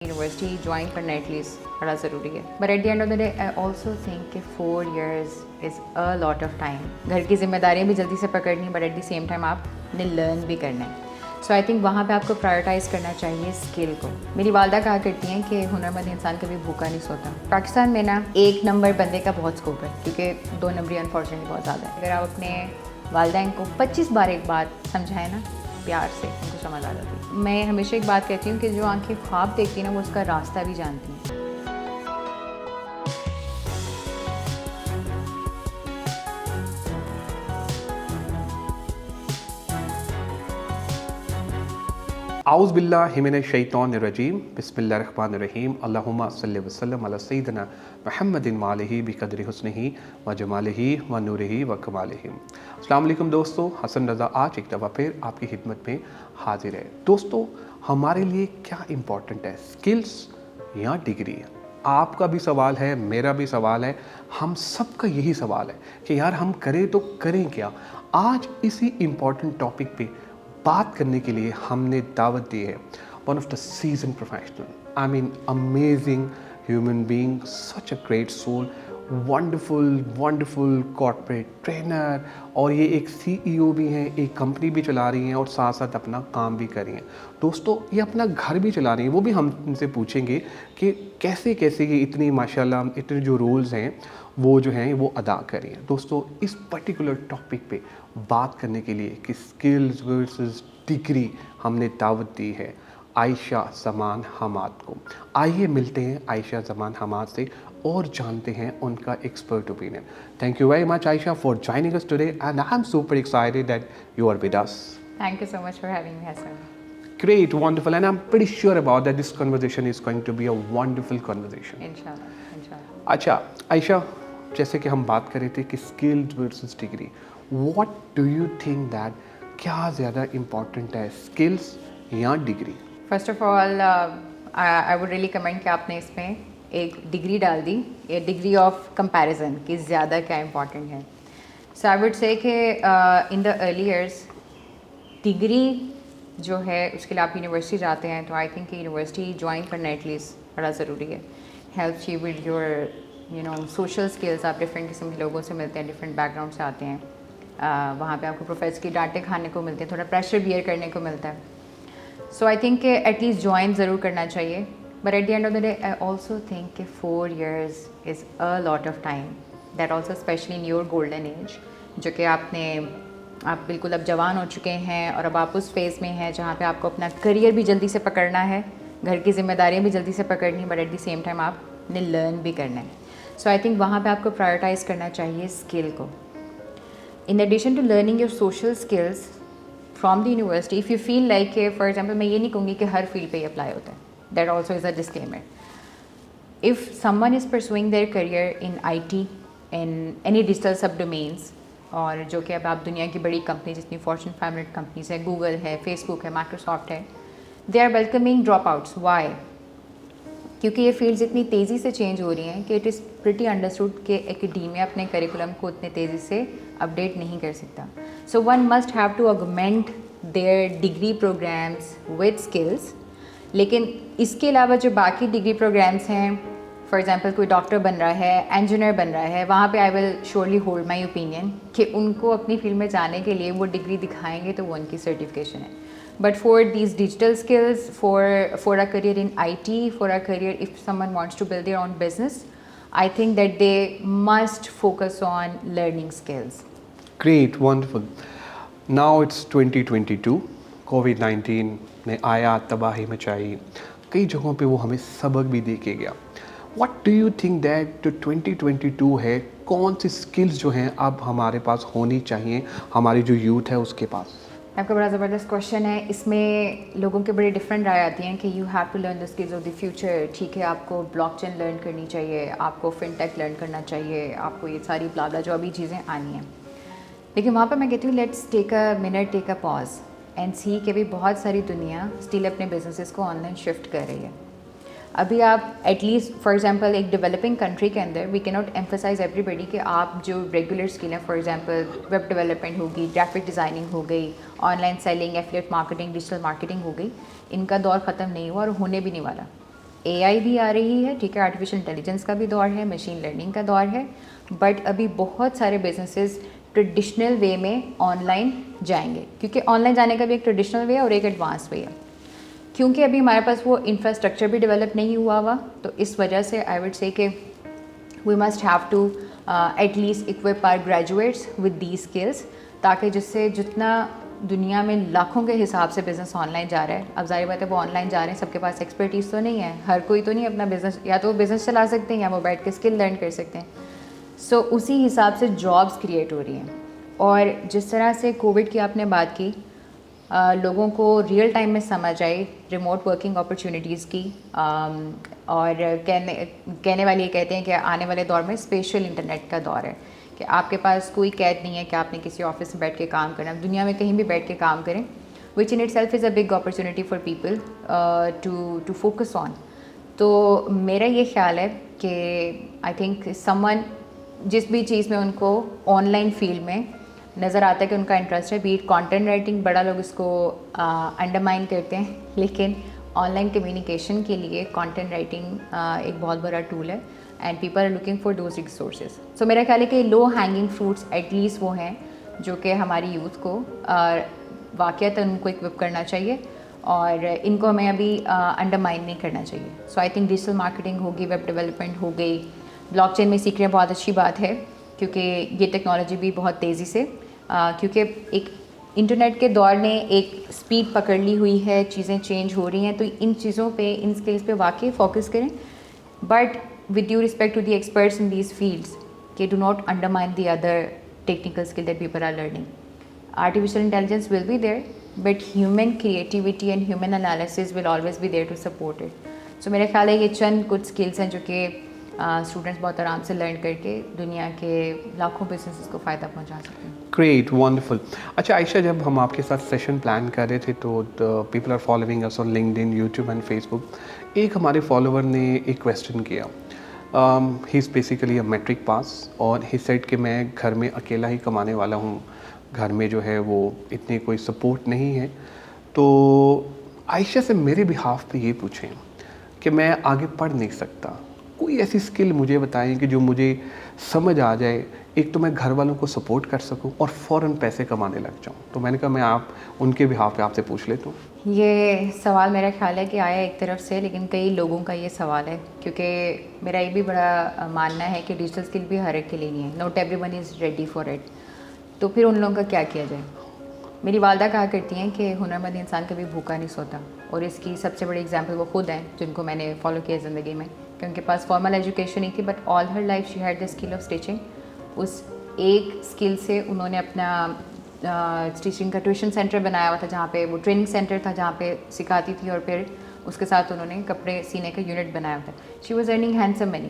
University join کرنا at least بڑا ضروری ہے. But at the end of the day I also think کہ 4 years is a lot of time. گھر کی ذمہ داریاں بھی جلدی سے پکڑنی but at the same time آپ نے لرن بھی کرنا ہے. سو آئی تھنک وہاں پہ آپ کو پرائورٹائز کرنا چاہیے اسکل کو. میری والدہ کہا کرتی ہیں کہ ہنرمند انسان کبھی بھوکا نہیں سوتا. پاکستان میں نا 1 نمبر بندے کا بہت اسکوپ ہے کیونکہ 2 نمبری انفارچونیٹلی بہت زیادہ ہے. اگر آپ اپنے والدین کو 25 بار ایک بات سمجھائیں نا پیار سے, ان کو سمجھ آ جاتی ہے. میں ہمیشہ ایک بات کہتی ہوں کہ جو آنکھیں خواب دیکھتی ہیں نا وہ اس کا راستہ بھی جانتی ہیں. اعوذ باللہ من الشیطان الرجیم بسم اللہ الرحمن الرحیم اللہم صلی وسلم علی سیدنا محمد وآلہ بقدر حسنہ و جمالہ و نورہ و کمالہ. السلام علیکم دوستو, حسن رضا آج ایک دفعہ پھر آپ کی خدمت میں حاضر ہے. دوستو, ہمارے لیے کیا امپورٹنٹ ہے, سکلز یا ڈگری؟ آپ کا بھی سوال ہے, میرا بھی سوال ہے, ہم سب کا یہی سوال ہے کہ یار ہم کریں تو کریں کیا. آج اسی امپورٹنٹ ٹاپک پہ بات کرنے کے لیے ہم نے دعوت دی ہے one of the season professional, I mean amazing human being, such a great soul, wonderful corporate trainer, اور یہ ایک CEO بھی ہیں, ایک کمپنی بھی چلا رہی ہیں اور ساتھ ساتھ اپنا کام بھی کر رہی ہیں. دوستو, یہ اپنا گھر بھی چلا رہی ہیں. وہ بھی ہم ان سے پوچھیں گے کہ کیسے یہ اتنی ماشاءاللہ اتنے جو رولز ہیں وہ جو ہیں وہ ادا کر رہی ہیں. دوستو, اس پرٹیکولر ٹاپک پہ بات کرنے کے لیے کہ اسکلز ورسز ڈگری ہم نے دعوت دی ہے عائشہ زمان حماد کو. آئیے ملتے ہیں عائشہ زمان حماد سے اور جانتے ہیں ان کا expert opinion. Thank you very much Ayesha for joining us today and I'm super excited that you are with us. Thank you so much for having me, Hassan. Great, wonderful, and I'm pretty sure about that this conversation is going to be a wonderful conversation. Inshallah. اچھا عائشہ, جیسے کہ ہم بات کر رہے تھے کہ skills versus degree, what do you think that کیا زیادہ امپورٹنٹ ہے, اسکلز یا degree? First of all I would really comment کہ آپ نے اس میں ایک ڈگری ڈال دی, یہ ڈگری آف کمپیریزن کہ زیادہ کیا امپورٹنٹ ہے. سو آئی ووڈ سے کہ ان دا ارلی ایئرس ڈگری جو ہے اس کے لیے آپ یونیورسٹی جاتے ہیں تو آئی تھنک کہ یونیورسٹی جوائن کرنا ایٹ لیسٹ بڑا ضروری ہے. Helps you with your social skills. آپ ڈفرینٹ قسم کے لوگوں سے ملتے ہیں, ڈفرینٹ بیک گراؤنڈ سے آتے ہیں. وہاں پہ آپ کو پروفیسر کی ڈانٹے کھانے کو ملتے ہیں, تھوڑا پریشر بیئر کرنے کو ملتا ہے. سو آئی تھنک کہ ایٹ لیسٹ جوائن ضرور کرنا چاہیے. But at the end of the day I also think کہ 4 years is a lot of time, that also especially in your golden age, جو کہ آپ بالکل اب جوان ہو چکے ہیں اور اب آپ اس فیز میں ہیں جہاں پہ آپ کو اپنا کریئر بھی جلدی سے پکڑنا ہے, گھر کی ذمہ داریاں بھی جلدی سے پکڑنی, but at the same time آپ نے لرن بھی کرنا ہے. سو آئی تھنک وہاں پہ آپ کو پرائورٹائز کرنا چاہیے اسکل کو. In addition to learning your social skills from the university, if you feel like, for example, میں یہ نہیں کہوں گی کہ ہر فیلڈ پہ یہ اپلائی ہوتا ہے, that also is a disclaimer. If someone is pursuing their career in IT, in any digital subdomains, اور جو کہ اب آپ دنیا کی بڑی کمپنی جتنی فارچون 500 کمپنیز ہے, گوگل ہے, فیس بک ہے, مائکروسافٹ ہے, they are welcoming drop outs. Why? کیونکہ یہ فیلڈز اتنی تیزی سے چینج ہو رہی ہیں کہ اٹ از پریٹی انڈرسٹوڈ کہ ایکیڈیمیا اپنے کریکولم کو اتنے تیزی سے اپڈیٹ نہیں کر سکتا. So one must have to augment their degree programs with skills. لیکن اس کے علاوہ جو باقی ڈگری پروگرامس ہیں, فار ایگزامپل کوئی ڈاکٹر بن رہا ہے, انجینئر بن رہا ہے, وہاں پہ I will surely hold my opinion کہ ان کو اپنی فیلڈ میں جانے کے لیے وہ ڈگری دکھائیں گے تو وہ ان کی سرٹیفکیشن ہے. But for these digital skills, for a career in IT, for a career if someone wants to build their own business, I think that they must focus on learning skills. Great, wonderful. Now it's 2022. COVID-19 نے آیا, تباہی مچائی, کئی جگہوں پہ وہ ہمیں سبق بھی دے کے گیا. What do you think that جو 2022 ہے, کون سی اسکلز جو ہیں اب ہمارے پاس ہونی چاہیے, ہماری جو یوتھ ہے اس کے پاس؟ آپ کا بڑا زبردست کوشچن ہے. اس میں لوگوں کے بڑے ڈفرینٹ رائے آتی ہیں کہ you have to learn the skills of the future. ٹھیک ہے, آپ کو بلاک چین لرن کرنی چاہیے, آپ کو فن ٹیک لرن کرنا چاہیے, آپ کو یہ ساری بلادا جو ابھی چیزیں آنی ہیں. لیکن وہاں پہ میں کہتی ہوں let's take a minute, take a pause and see کہ ابھی بہت ساری دنیا اسٹل اپنے بزنسز کو آن لائن شفٹ کر رہی ہے. ابھی آپ ایٹ لیسٹ فار ایگزامپل ایک ڈیولپنگ کنٹری کے اندر وی کی ناٹ ایمفسائز ایوری بڈی کہ آپ جو ریگولر اسکل ہیں, فار ایگزامپل ویب ڈیولپمنٹ ہو گئی, گرافک ڈیزائننگ ہو گئی, online selling, affiliate marketing, digital marketing ہو گئی, ان کا دور ختم نہیں ہوا اور ہونے بھی نہیں والا. AI بھی آ رہی ہے, ٹھیک ہے, آرٹیفیشیل انٹیلیجنس کا بھی دور ہے, مشین لرننگ کا دور ہے, بٹ ابھی بہت سارے بزنسز ٹریڈیشنل وے میں آن لائن جائیں گے, کیونکہ آن لائن جانے کا بھی ایک ٹریڈیشنل وے ہے اور ایک ایڈوانس وے ہے, کیونکہ ابھی ہمارے پاس وہ انفراسٹرکچر بھی ڈیولپ نہیں ہوا, تو اس وجہ سے آئی وڈ سے کہ we must have to at least equip our graduates with these skills, تاکہ جس سے جتنا دنیا میں لاکھوں کے حساب سے بزنس آن لائن جا رہا ہے, اب ظاہر بات ہے وہ آن لائن جا رہے ہیں, سب کے پاس ایکسپرٹیز تو نہیں ہے, ہر کوئی تو نہیں اپنا بزنس, یا تو وہ بزنس چلا سکتے ہیں یا وہ بیٹھ کے اسکل لرن کر سکتے ہیں, سو اسی حساب سے جابس کریٹ ہو رہی ہیں. اور جس طرح سے کووڈ کی آپ نے بات کی, لوگوں کو ریئل ٹائم میں سمجھ آئی ریموٹ ورکنگ اپرچونیٹیز کی, اور کہنے والے یہ کہتے ہیں کہ آنے والے دور میں اسپیشل انٹرنیٹ کا دور ہے, کہ آپ کے پاس کوئی قید نہیں ہے کہ آپ نے کسی آفس میں بیٹھ کے کام کرنا, دنیا میں کہیں بھی بیٹھ کے کام کریں, which in itself is a big opportunity for people to focus on. تو میرا یہ خیال ہے کہ آئی تھنک سم ون جس بھی چیز میں ان کو آن لائن فیلڈ میں نظر آتا ہے کہ ان کا انٹرسٹ ہے, بیٹ کانٹینٹ رائٹنگ, بڑا لوگ اس کو انڈرمائن کرتے ہیں, لیکن آن لائن کمیونیکیشن کے لیے کانٹینٹ رائٹنگ ایک بہت بڑا ٹول ہے, and people are looking for those resources. So میرا خیال ہے کہ low hanging fruits at least وہ ہیں جو کہ ہماری یوتھ کو واقعتاً ان کو اکوپ کرنا چاہیے, اور ان کو ہمیں ابھی انڈرمائن نہیں کرنا چاہیے. سو آئی تھنک ڈیجیٹل مارکیٹنگ ہوگی, ویب ڈیولپمنٹ ہو گئی, بلاک چین میں سیکھ رہے ہیں, بہت اچھی بات ہے, کیونکہ یہ ٹیکنالوجی بھی بہت تیزی سے, کیونکہ ایک انٹرنیٹ کے دور نے ایک اسپیڈ پکڑ لی ہوئی ہے, چیزیں چینج ہو رہی ہیں, تو ان چیزوں پہ, ان اسکلس پہ واقعی فوکس کریں, but with due respect to the experts in these fields, کہ do not undermine the other technical skill that people are learning. Artificial intelligence will be there, but human creativity and human analysis will always be there to support it. So میرا خیال ہے یہ چند کچھ skills ہیں جو کہ students بہت آرام سے لرن کر کے دنیا کے لاکھوں بزنسز کو فائدہ پہنچا سکتے ہیں. Great, wonderful. اچھا عائشہ, جب ہم آپ کے ساتھ سیشن پلان کر رہے تھے تو people are following us on LinkedIn, YouTube and Facebook. ایک ہمارے فالوور نے ایک کویسچن کیا, ہی is basically a matric pass, اور ہی سیڈ کہ میں گھر میں اکیلا ہی کمانے والا ہوں, گھر میں جو ہے وہ اتنی کوئی سپورٹ نہیں ہے, تو عائشہ سے میرے بہاف پہ یہ پوچھیں کہ میں آگے پڑھ نہیں سکتا, کوئی ایسی اسکل مجھے بتائیں کہ جو مجھے سمجھ آ جائے, ایک تو میں گھر والوں کو سپورٹ کر سکوں اور فوراً پیسے کمانے لگ جاؤں. تو میں نے کہا میں ان کے بہاف پہ آپ سے پوچھ لیتا ہوں. یہ سوال میرا خیال ہے کہ آیا ایک طرف سے, لیکن کئی لوگوں کا یہ سوال ہے, کیونکہ میرا یہ بھی بڑا ماننا ہے کہ ڈیجیٹل اسکل بھی ہر ایک کے لیے نہیں ہے, not every one is ready for it. تو پھر ان لوگوں کا کیا کیا جائے؟ میری والدہ کہا کرتی ہیں کہ ہنرمند انسان کبھی بھوکا نہیں سوتا, اور اس کی سب سے بڑی ایگزامپل وہ خود ہیں جن کو میں نے فالو کیا زندگی میں, کہ ان کے پاس فارمل ایجوکیشن نہیں تھی, but all her life she had the skill of stitching. اس ایک اسکل سے انہوں نے اپنا اسٹیچنگ کا ٹیوشن سینٹر بنایا ہوا تھا, جہاں پہ وہ ٹریننگ سینٹر تھا جہاں پہ سکھاتی تھی, اور پھر اس کے ساتھ انہوں نے کپڑے سینے کا یونٹ بنایا ہوا تھا. شی واز ارننگ ہینڈسم منی.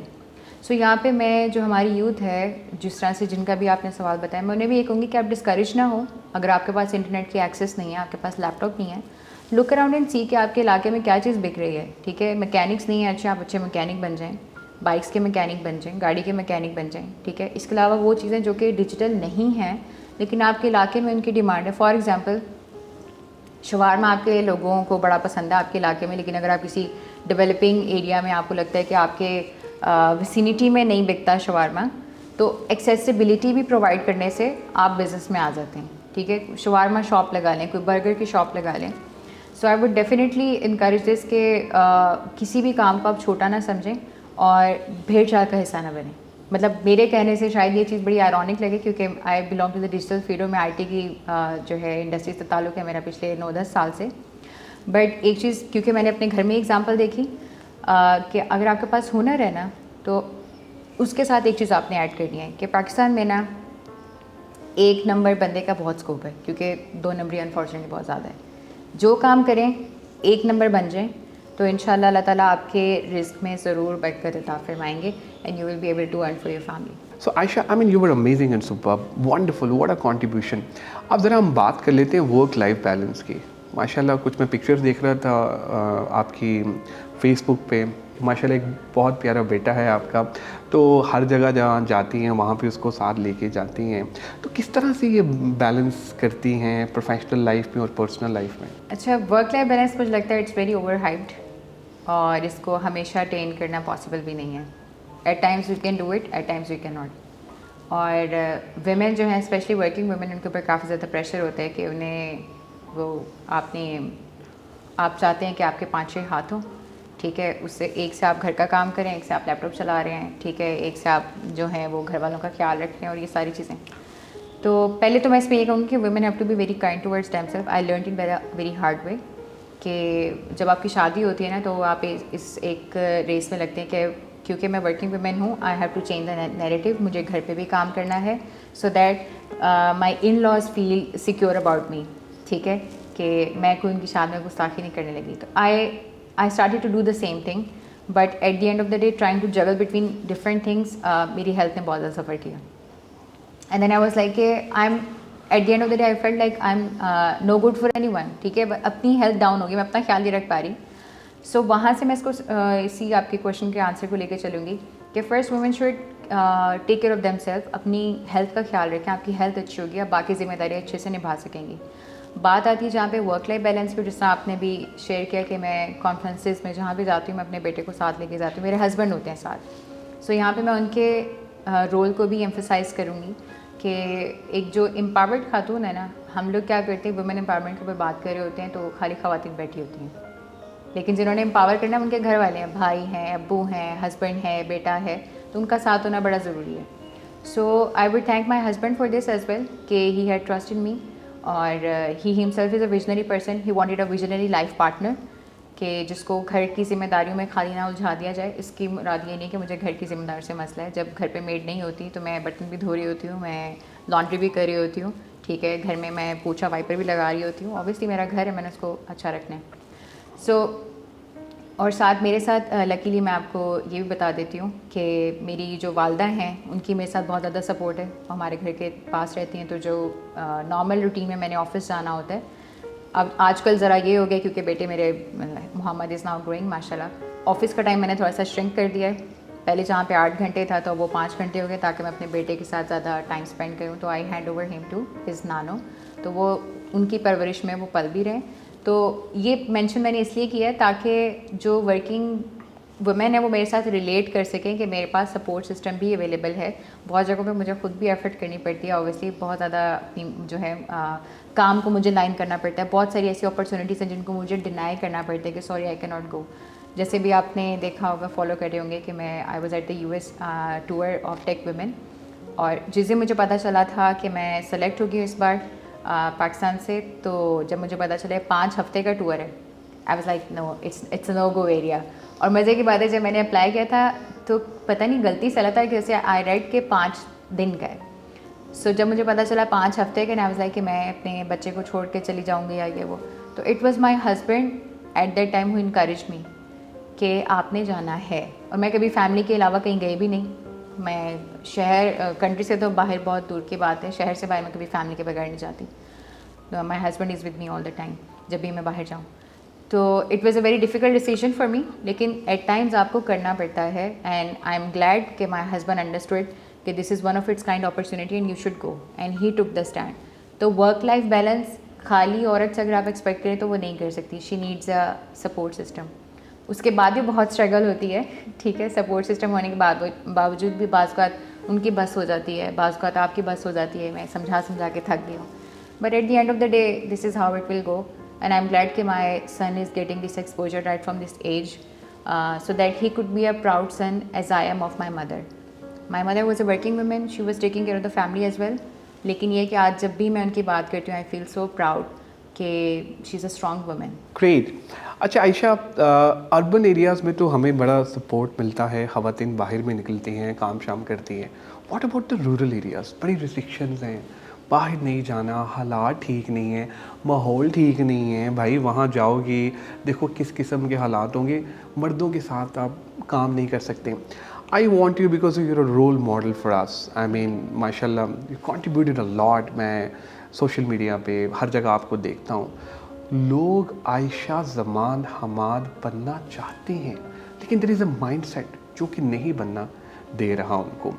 سو یہاں پہ میں جو ہماری یوتھ ہے, جس طرح سے جن کا بھی آپ نے سوال بتایا, میں انہیں بھی یہ کہوں گی کہ آپ ڈسکریج نہ ہو. اگر آپ کے پاس انٹرنیٹ کی ایکسیس نہیں ہے, آپ کے پاس لیپ ٹاپ نہیں ہے, لک اراؤنڈ اینڈ سی کہ آپ کے علاقے میں کیا چیز بک رہی ہے. ٹھیک ہے, میکینکس نہیں ہے, اچھا آپ اچھے میکینک بن جائیں, بائکس کے میکینک بن جائیں, گاڑی کے میکینک بن جائیں. ٹھیک ہے, اس کے علاوہ وہ چیزیں جو کہ ڈیجیٹل نہیں ہیں لیکن آپ کے علاقے میں ان کی ڈیمانڈ ہے. فار ایگزامپل, شوارما آپ کے لوگوں کو بڑا پسند ہے آپ کے علاقے میں, لیکن اگر آپ کسی ڈیولپنگ ایریا میں آپ کو لگتا ہے کہ آپ کے ویسینٹی میں نہیں بکتا شوارما, تو ایکسیسیبلٹی بھی پرووائڈ کرنے سے آپ بزنس میں آ جاتے ہیں. ٹھیک ہے, شوارما شاپ لگا لیں, کوئی برگر کی شاپ لگا لیں. سو آئی وڈ ڈیفینیٹلی انکریج دس کہ کسی بھی کام کو آپ چھوٹا نہ سمجھیں اور بھیڑ چال کا حصہ نہ بنیں. مطلب میرے کہنے سے شاید یہ چیز بڑی آئرونک لگے, کیونکہ I belong to the digital field, میں آئی ٹی کی جو ہے انڈسٹری سے تعلق ہے میرا پچھلے 9-10 سال سے. بٹ ایک چیز, کیونکہ میں نے اپنے گھر میں ایگزامپل دیکھی کہ اگر آپ کے پاس ہنر ہے نا, تو اس کے ساتھ ایک چیز آپ نے ایڈ کرنی ہے کہ پاکستان میں نا 1 نمبر بندے کا بہت اسکوپ ہے, کیونکہ 2 نمبری انفارچونیٹلی بہت زیادہ ہے. جو کام کریں 1 نمبر بن جائیں, تو انشاءاللہ اللہ تعالیٰ آپ کے رزق میں ضرور برکت عطا فرمائیں گے, and you will be able to earn for your family. So Ayesha, I mean you were amazing and superb, wonderful, what a contribution. اب ذرا ہم بات کر لیتے ہیں ورک لائف بیلنس کی. ماشاء اللہ کچھ میں پکچرز دیکھ رہا تھا آپ کی فیس بک پہ, ماشاء اللہ ایک بہت پیارا بیٹا ہے آپ کا, تو ہر جگہ جہاں جاتی ہیں وہاں پہ اس کو ساتھ لے کے جاتی ہیں. تو کس طرح سے یہ بیلنس کرتی ہیں پروفیشنل لائف میں اور پرسنل لائف میں؟ اچھا, ورک لائف بیلنس مجھے لگتا ہے اٹس ویری اوور ہائپڈ. اور اس کو ہمیشہ اٹین کرنا پاسبل بھی نہیں ہے. At times you can do it, at times you can not. اور ویمن جو ہیں اسپیشلی ورکنگ ویمن, ان کے اوپر کافی زیادہ پریشر ہوتا ہے کہ انہیں وہ آپ چاہتے ہیں کہ آپ کے 5-6 ہاتھ ہوں, ٹھیک ہے, اس سے ایک سے آپ گھر کا کام کریں, ایک سے آپ لیپ ٹاپ چلا رہے ہیں, ٹھیک ہے, ایک سے آپ جو ہیں وہ گھر والوں کا خیال رکھ رہے ہیں, اور یہ ساری چیزیں. تو پہلے تو میں اس پہ یہ کہوں گی کہ women have to be very kind towards them self. I learned it very hard way کہ جب آپ کی شادی ہوتی ہے نا تو آپ اس ایک ریس میں لگتے ہیں کہ کیونکہ میں ورکنگ ویمن ہوں, I have to change the narrative, مجھے گھر پہ بھی کام کرنا ہے so that my in laws feel secure about me, ٹھیک ہے, کہ میں کوئی ان کی شادی میں گستاخی نہیں کرنے لگی. تو I started to do the same thing, but at the end of the day trying to juggle between different things میری ہیلتھ نے بہت زیادہ سفر کیا. And then I was like کہ I am at the end of the day I felt like I am no good for anyone, ٹھیک ہے, اپنی health down ہوگی, میں اپنا خیال نہیں رکھ پا رہی. سو وہاں سے میں اس کو اسی آپ کے کویشچن کے آنسر کو لے کے چلوں گی کہ first woman should take care of them self, اپنی ہیلتھ کا خیال رکھیں, آپ کی ہیلتھ اچھی ہوگی, آپ باقی ذمہ داریاں اچھے سے نبھا سکیں گی. بات آتی ہے جہاں پہ ورک لائف بیلنس کی, جس طرح آپ نے بھی شیئر کیا کہ میں کانفرنسز میں جہاں بھی جاتی ہوں میں اپنے بیٹے کو ساتھ لے کے جاتی ہوں, میرے ہسبینڈ ہوتے ہیں ساتھ. سو یہاں پہ میں ان کے رول کو بھی ایمفسائز کروں گی کہ ایک جو امپاورڈ خاتون ہے نا, ہم لوگ کیا کرتے ہیں ویمن امپاورمنٹ کے اوپر بات کر رہے ہوتے ہیں تو خالی خواتین بیٹھی ہوتی ہیں, لیکن جنہوں نے امپاور کرنا ہے ان کے گھر والے ہیں, بھائی ہیں, ابو ہیں, ہسبینڈ ہے, بیٹا ہے, تو ان کا ساتھ ہونا بڑا ضروری ہے. So I would thank my husband for this as well کہ he had trust in me, اور he himself is a visionary person, he wanted a visionary life partner کہ جس کو گھر کی ذمہ داریوں میں خالی نہ الجھا دیا جائے. اس کی مراد یہ نہیں کہ مجھے گھر کی ذمہ داری سے مسئلہ ہے. جب گھر پہ میڈ نہیں ہوتی تو میں برتن بھی دھو رہی ہوتی ہوں, میں لانڈری بھی کر رہی ہوتی ہوں, ٹھیک ہے, گھر میں پوچھا وائپر بھی لگا رہی ہوتی ہوں. اوبیسلی میرا گھر ہے, میں نے اس کو اچھا رکھنا ہے. سو اور ساتھ میرے ساتھ لکیلی میں آپ کو یہ بھی بتا دیتی ہوں کہ میری جو والدہ ہیں ان کی میرے ساتھ بہت زیادہ سپورٹ ہے, ہمارے گھر کے پاس رہتی ہیں. تو جو نارمل روٹین میں نے آفس جانا ہوتا ہے, اب آج کل ذرا یہ ہو گیا کیونکہ بیٹے میرے محمد از ناؤ گروئنگ ماشاء اللہ, آفس کا ٹائم میں نے تھوڑا سا شرنک کر دیا ہے. پہلے جہاں پہ 8 گھنٹے تھا تو وہ 5 گھنٹے ہو گئے تاکہ میں اپنے بیٹے کے ساتھ زیادہ ٹائم اسپینڈ کروں. تو I hand over him to his نانو, تو وہ ان کی پرورش میں وہ پل بھی رہیں. تو یہ مینشن میں نے اس لیے کیا ہے تاکہ جو ورکنگ وومین ہے وہ میرے ساتھ ریلیٹ کر سکیں کہ میرے پاس سپورٹ سسٹم بھی اویلیبل ہے. بہت جگہوں پہ مجھے خود بھی ایفرٹ کرنی پڑتی ہے, اوبیسلی بہت زیادہ جو ہے کام کو مجھے لائن کرنا پڑتا ہے. بہت ساری ایسی اپرچونیٹیز ہیں جن کو مجھے ڈینائی کرنا پڑتا ہے کہ sorry I can not go. جیسے بھی آپ نے دیکھا ہوگا, فالو کر رہے ہوں گے کہ میں I was at the US tour of tech women, اور جس دن مجھے پتہ چلا تھا کہ میں سلیکٹ ہوگی اس بار پاکستان سے, تو جب مجھے پتہ چلا 5 ہفتے کا ٹور ہے, I was like no it's no go area. اور مزے کی بات ہے جب میں نے اپلائی کیا تھا تو پتہ نہیں غلطی سے لگتا ہے کہ جیسے آئی رائٹ کے 5 دن کا ہے. سو جب مجھے پتہ چلا 5 ہفتے کا, آئی واز لائک کہ میں اپنے بچے کو چھوڑ کے چلی جاؤں گی یا یہ وہ. تو it was my husband at that time who encourage me کہ آپ نے جانا ہے. اور میں کبھی فیملی کے علاوہ کہیں گئی بھی نہیں, میں کنٹری سے تو باہر بہت دور کی بات ہے, شہر سے باہر میں کبھی فیملی کے بغیر نہیں جاتی. My husband is with me all the time جب بھی میں باہر جاؤں. تو it was a very difficult decision for me, لیکن ایٹ ٹائمز آپ کو کرنا پڑتا ہے. اینڈ آئی ایم گلیڈ کہ مائی ہسبینڈ انڈرسٹوڈ کہ this is one of its kind opportunity and you should go, and he took the stand. تو work life balance خالی عورت سے اگر آپ ایکسپیکٹ کریں تو وہ نہیں کر سکتی. شی نیڈز اے سپورٹ سسٹم. اس کے بعد بھی بہت اسٹرگل ہوتی ہے, ٹھیک ہے, سپورٹ سسٹم ہونے کے باوجود بھی بعض اوقات ان کی بس ہو جاتی ہے, بعض اوقات آپ کی بس ہو جاتی ہے. میں سمجھا کے تھک گئی ہوں, but at the end of the day this is how it will go. And I am glad کہ my son is getting this exposure right from this age so that he could be a proud son as I am of my mother. My mother was a working woman, she was taking care of the family as well. لیکن یہ کہ آج جب بھی میں ان کی بات کرتی ہوں I feel so proud کہ she is a strong woman. Great. اچھا عائشہ, اربن ایریاز میں تو ہمیں بڑا سپورٹ ملتا ہے, خواتین باہر میں نکلتی ہیں, کام شام کرتی ہیں. What about the rural areas? بڑی ریسٹرکشنز ہیں, باہر نہیں جانا, حالات ٹھیک نہیں ہیں, ماحول ٹھیک نہیں ہے. بھائی وہاں جاؤ گے دیکھو کس قسم کے حالات ہوں گے, مردوں کے ساتھ آپ کام نہیں کر سکتے. I want you because you're a role model for us. I mean, mashallah, you contributed a lot. میں سوشل میڈیا پہ ہر جگہ آپ کو دیکھتا ہوں. لوگ عائشہ زمان حماد بننا چاہتے ہیں, لیکن there is a mindset جو کہ نہیں بننا دے رہا ان کو.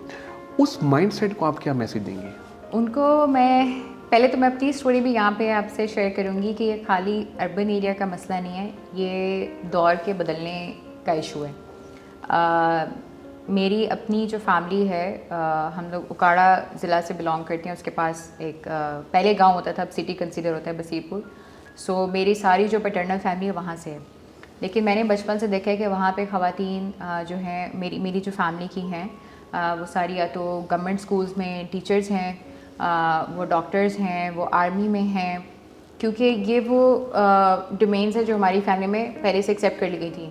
اس مائنڈ سیٹ کو آپ کیا میسیج دیں گے؟ ان کو میں پہلے تو میں اپنی اسٹوری بھی یہاں پہ آپ سے شیئر کروں گی کہ یہ خالی اربن ایریا کا مسئلہ نہیں ہے, یہ دور کے بدلنے کا ایشو ہے. میری اپنی جو فیملی ہے, ہم لوگ اکاڑا ضلع سے بلانگ کرتے ہیں, اس کے پاس ایک پہلے گاؤں ہوتا تھا, اب سٹی کنسیڈر ہوتا ہے بصیر پور. سو میری ساری جو پیٹرنل فیملی ہے وہاں سے ہے, لیکن میں نے بچپن سے دیکھا ہے کہ وہاں پہ خواتین جو ہیں میری جو فیملی کی ہیں وہ ساری یا تو گورنمنٹ اسکولز میں ٹیچرز ہیں, وہ ڈاکٹرز ہیں, وہ آرمی میں ہیں, کیونکہ یہ وہ ڈومینز ہیں جو ہماری فیملی میں پہلے سے ایکسیپٹ کر لی گئی تھیں,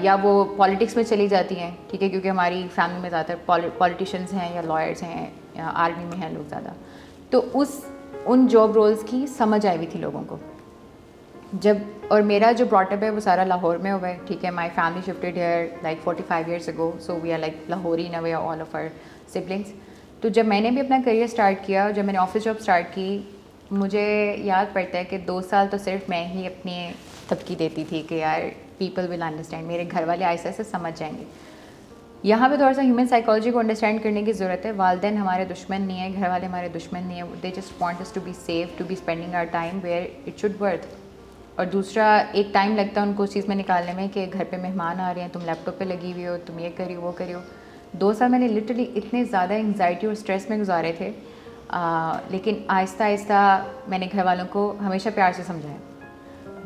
یا وہ پالیٹکس میں چلی جاتی ہیں, ٹھیک ہے, کیونکہ ہماری فیملی میں زیادہ تر پالیٹیشینز ہیں یا لائرز ہیں یا آرمی میں ہیں لوگ زیادہ. تو ان جاب رولز کی سمجھ آئی ہوئی تھی لوگوں کو جب, اور میرا جو براٹ اپ ہے وہ سارا لاہور میں ہوا ہے, ٹھیک ہے. My family shifted here like 45 years ago, so we are like Lahori in a way, all of our siblings. تو جب میں نے بھی اپنا کریئر اسٹارٹ کیا, جب میں نے آفس جاب اسٹارٹ کی, مجھے یاد پڑتا ہے کہ 2 سال تو صرف میں ہی اپنی تھپکی دیتی تھی کہ یار پیپل ول انڈرسٹینڈ, میرے گھر والے آہستہ آہستہ سمجھ جائیں گے. یہاں پہ تھوڑا سا ہیومن سائیکالوجی کو انڈرسٹینڈ کرنے کی ضرورت ہے. والدین ہمارے دشمن نہیں ہیں, گھر والے ہمارے دشمن نہیں ہیں, they just want us to be safe, to be spending our time where it should worth. اور دوسرا ایک ٹائم لگتا ہے ان کو اس چیز میں نکالنے میں کہ گھر پہ مہمان آ رہے ہیں, تم لیپ ٹاپ پہ لگی ہوئی ہو, تم یہ کری ہو وہ کری ہو. 2 سال میں نے لٹرلی اتنے زیادہ انگزائٹی اور اسٹریس میں گزارے تھے, لیکن آہستہ آہستہ میں نے گھر والوں کو ہمیشہ پیار سے سمجھایا.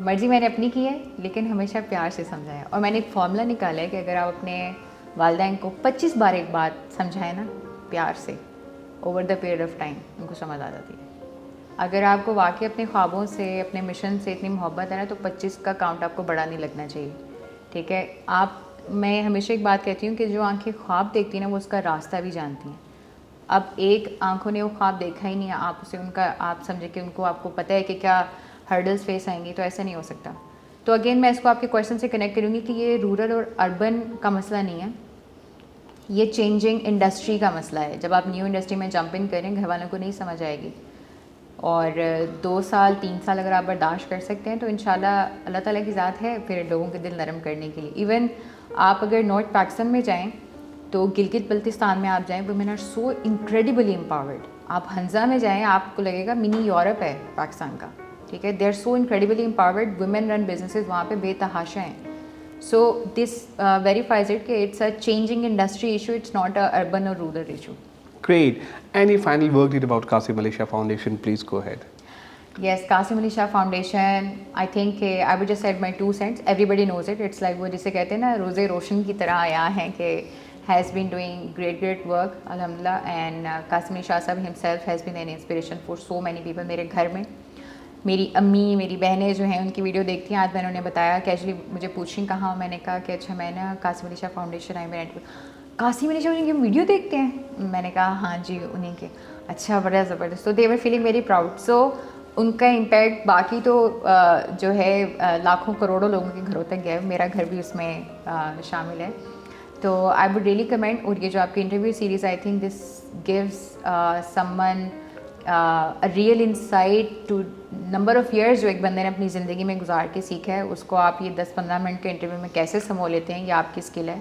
مرضی میں نے اپنی کی ہے لیکن ہمیشہ پیار سے سمجھایا. اور میں نے ایک فارمولا نکالا ہے کہ اگر آپ اپنے والدین کو 25 بار ایک بات سمجھائیں نا پیار سے, over the period of time ان کو سمجھ آ جاتی ہے. اگر آپ کو واقعی اپنے خوابوں سے, اپنے مشن سے اتنی محبت ہے نا, تو 25 کا کاؤنٹ آپ کو بڑا نہیں لگنا چاہیے, ٹھیک ہے. میں ہمیشہ ایک بات کہتی ہوں کہ جو آنکھیں خواب دیکھتی ہیں نا وہ اس کا راستہ بھی جانتی ہیں. اب ایک آنکھوں نے وہ خواب دیکھا ہی نہیں ہے, آپ اسے آپ سمجھے کہ ان کو آپ کو پتہ ہے کہ کیا ہرڈلس فیس آئیں گی, تو ایسا نہیں ہو سکتا. تو اگین میں اس کو آپ کے کویشچن سے کنیکٹ کروں گی کہ یہ رورل اور اربن کا مسئلہ نہیں ہے, یہ چینجنگ انڈسٹری کا مسئلہ ہے. جب آپ نیو انڈسٹری میں جمپ ان کریں, گھر والوں کو نہیں سمجھ آئے گی, اور 2 سال 3 سال اگر آپ برداشت کر سکتے ہیں تو انشاءاللہ اللہ تعالیٰ کی ذات ہے پھر لوگوں کے دل نرم کرنے کے لیے. ایون آپ اگر نارتھ پاکستان میں جائیں تو گلگت بلتستان میں آپ جائیں, women are so incredibly empowered. آپ حنزہ میں جائیں, آپ کو لگے گا منی یورپ ہے پاکستان کا, ٹھیک ہے. They are so incredibly empowered, women run businesses وہاں پہ بے تحاشا ہیں. سو دس ویریفائز اٹ کہ it's a changing industry issue, it's not a urban or rural issue. Great. Any final word about Qasim Ali Shah Foundation? Please go ahead. Yes, Qasim Ali Shah Foundation, I think I would just add my 2 cents. Everybody knows it. It's like وہ جسے کہتے ہیں نا روزے روشن کی طرح آیا ہے کہ has been doing great work, alhamdulillah. And Qasim Ali Shah صاحب himself has been an inspiration for so many people. میرے گھر میں میری امی, میری بہنیں جو ہیں ان کی ویڈیو دیکھتی ہیں. آج میں نے بتایا کہ ایکچولی مجھے پوچھیں کہاں, میں نے کہا کہ اچھا میں نا قاسم علی شاہ فاؤنڈیشن آئی, میں نے قاسم علی شاہ ان کی ویڈیو دیکھتے ہیں, میں نے کہا ہاں جی انہیں کے, اچھا بڑا زبردست. تو دے ور فیلنگ ویری پراؤڈ. سو ان کا امپیکٹ باقی تو جو ہے لاکھوں کروڑوں لوگوں کے گھروں تک گیا, میرا گھر بھی اس میں شامل ہے. تو آئی وڈ ریئلی کمینڈ. اور یہ جو آپ کی interview series, I think this gives someone real insight to number of years جو ایک بندے نے اپنی زندگی میں گزار کے سیکھا ہے, اس کو آپ یہ 10-15 منٹ کے انٹرویو میں کیسے سمو لیتے ہیں, یہ آپ کی اسکل ہے.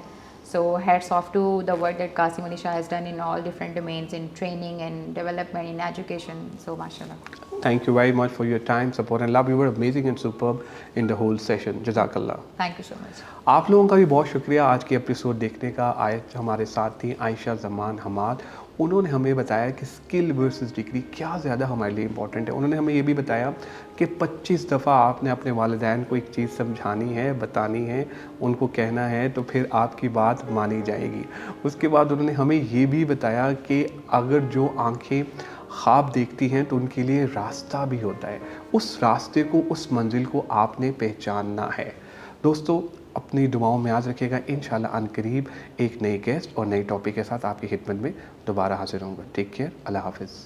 So hats off to the work that Qasim Ali Shah has done in all different domains, in training and development, in education. So mashallah. Thank you very much for your time, support and love. You were amazing and superb in the whole session. Jazakallah. Thank you so much. آپ لوگوں کا بھی بہت شکریہ آج کی episode دیکھنے کا. آج ہمارے ساتھ تھیں عائشہ زمان حماد. انہوں نے ہمیں بتایا کہ اسکل ورسز ڈگری کیا زیادہ ہمارے لیے امپورٹنٹ ہے. انہوں نے ہمیں یہ بھی بتایا کہ 25 دفعہ آپ نے اپنے والدین کو ایک چیز سمجھانی ہے, بتانی ہے, ان کو کہنا ہے, تو پھر آپ کی بات مانی جائے گی. اس کے بعد انہوں نے ہمیں یہ بھی بتایا کہ اگر جو آنکھیں خواب دیکھتی ہیں تو ان کے لیے راستہ بھی ہوتا ہے, اس راستے کو, اس منزل کو آپ نے پہچاننا ہے. دوستو اپنی دعاؤں میں یاد رکھیے گا. انشاءاللہ عن قریب ایک نئے گیسٹ اور نئے ٹاپک کے ساتھ آپ کی خدمت میں دوبارہ حاضر ہوں گا. Take care. اللہ حافظ.